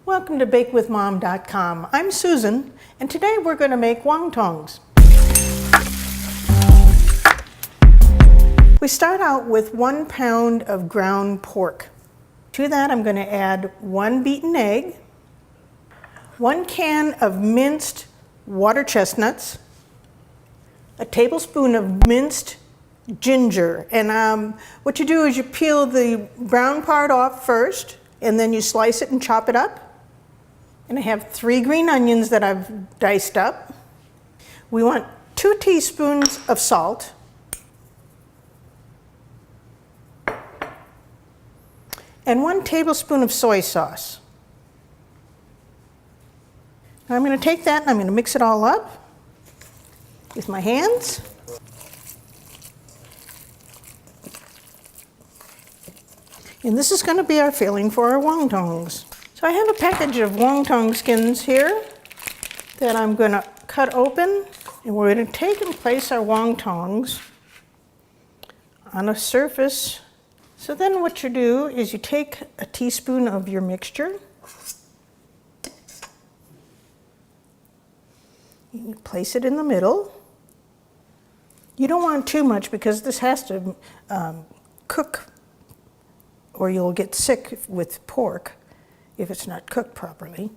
Welcome to BakeWithMom.com. I'm Susan, and today we're going to make wontons. We start out with 1 pound of ground pork. To that I'm going to add 1 beaten egg, 1 can of minced water chestnuts, a tablespoon of minced ginger. And what you do is you peel the brown part off first, and then you slice it and chop it up. And I have 3 green onions that I've diced up. We want 2 teaspoons of salt, and 1 tablespoon of soy sauce. Now I'm going to take that and I'm going to mix it all up with my hands. And this is going to be our filling for our wontons. So I have a package of wonton skins here that I'm going to cut open, and we're going to take and place our wontons on a surface. So then what you do is you take a teaspoon of your mixture, you place it in the middle. You don't want too much because this has to cook, or you'll get sick with pork if it's not cooked properly.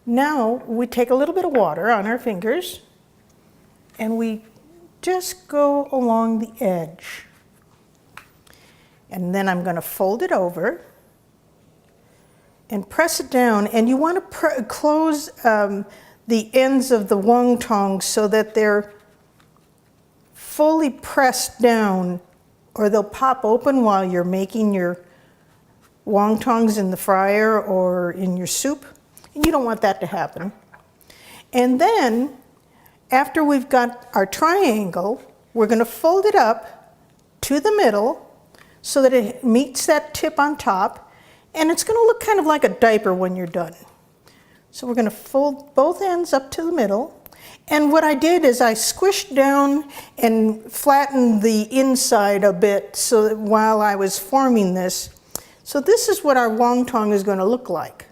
Now we take a little bit of water on our fingers and we just go along the edge. And then I'm going to fold it over and press it down. And you want to close the ends of the wontons so that they're fully pressed down, or they'll pop open while you're making your wontons in the fryer or in your soup. And you don't want that to happen. And then after we've got our triangle, we're going to fold it up to the middle so that it meets that tip on top, and it's going to look kind of like a diaper when you're done. So we're going to fold both ends up to the middle. And what I did is I squished down and flattened the inside a bit so that while I was forming this. So this is what our wonton is going to look like.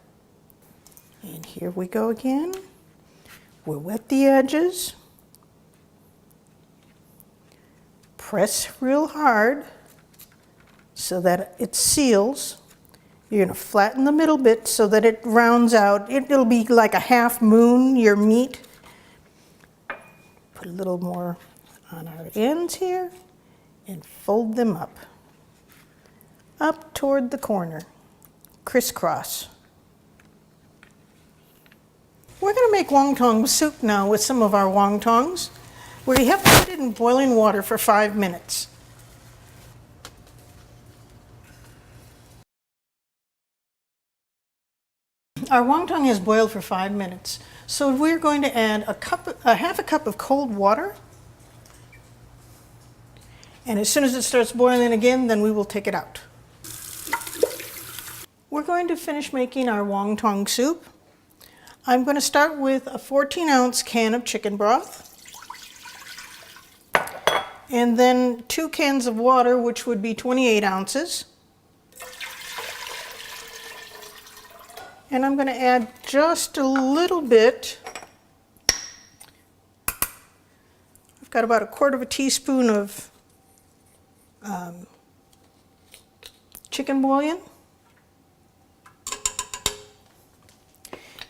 And here we go again. We'll wet the edges. Press real hard so that it seals. You're going to flatten the middle bit so that it rounds out. It'll be like a half moon, your meat. Put a little more on our ends here and fold them up toward the corner, crisscross. We're going to make wonton soup now with some of our wontons. We have to put it in boiling water for 5 minutes. Our wonton has boiled for 5 minutes, so we're going to add half a cup of cold water. And as soon as it starts boiling again, then we will take it out. We're going to finish making our wonton soup. I'm going to start with a 14-ounce can of chicken broth, and then 2 cans of water, which would be 28 ounces. And I'm going to add just a little bit. I've got about 1/4 teaspoon of chicken bouillon.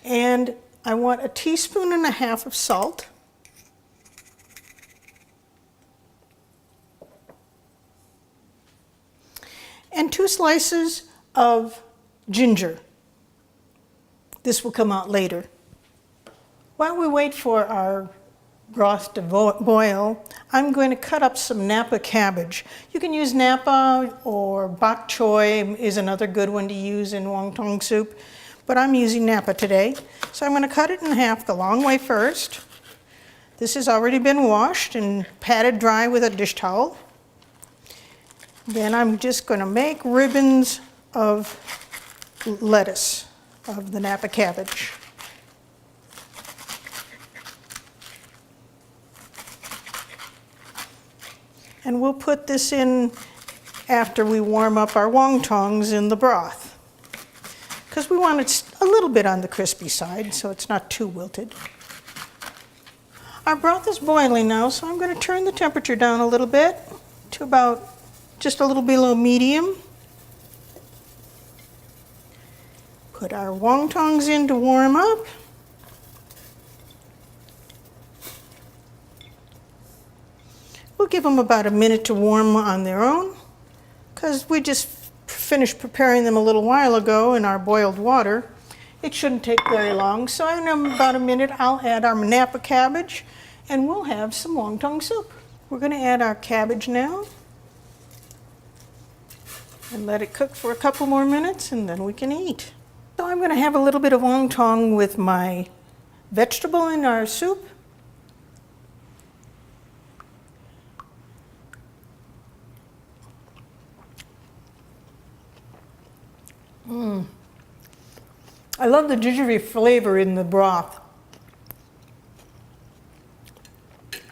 And I want 1.5 teaspoons of salt. And 2 slices of ginger. This will come out later. While we wait for our broth to boil, I'm going to cut up some Napa cabbage. You can use Napa, or bok choy is another good one to use in wonton soup, but I'm using Napa today. So I'm going to cut it in half the long way first. This has already been washed and patted dry with a dish towel. Then I'm just going to make ribbons of lettuce, of the Napa cabbage. And we'll put this in after we warm up our wontons in the broth. because we want it a little bit on the crispy side so it's not too wilted. Our broth is boiling now, so I'm going to turn the temperature down a little bit to about just a little below medium. Put our wontons in to warm up. We'll give them about a minute to warm on their own, because we just finished preparing them a little while ago in our boiled water. It shouldn't take very long, so in about a minute I'll add our Napa cabbage and we'll have some wonton soup. We're going to add our cabbage now and let it cook for a couple more minutes and then we can eat. So I'm going to have a little bit of wonton with my vegetable in our soup. I love the gingery flavor in the broth.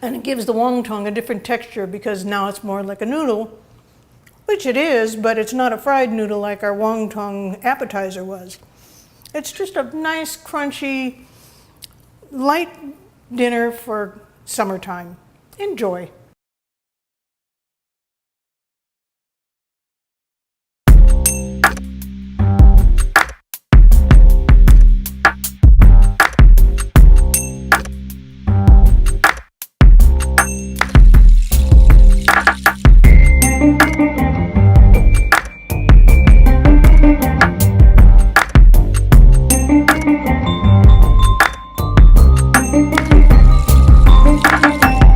And it gives the wonton a different texture because now it's more like a noodle, which it is, but it's not a fried noodle like our wonton appetizer was. It's just a nice, crunchy, light dinner for summertime. Enjoy.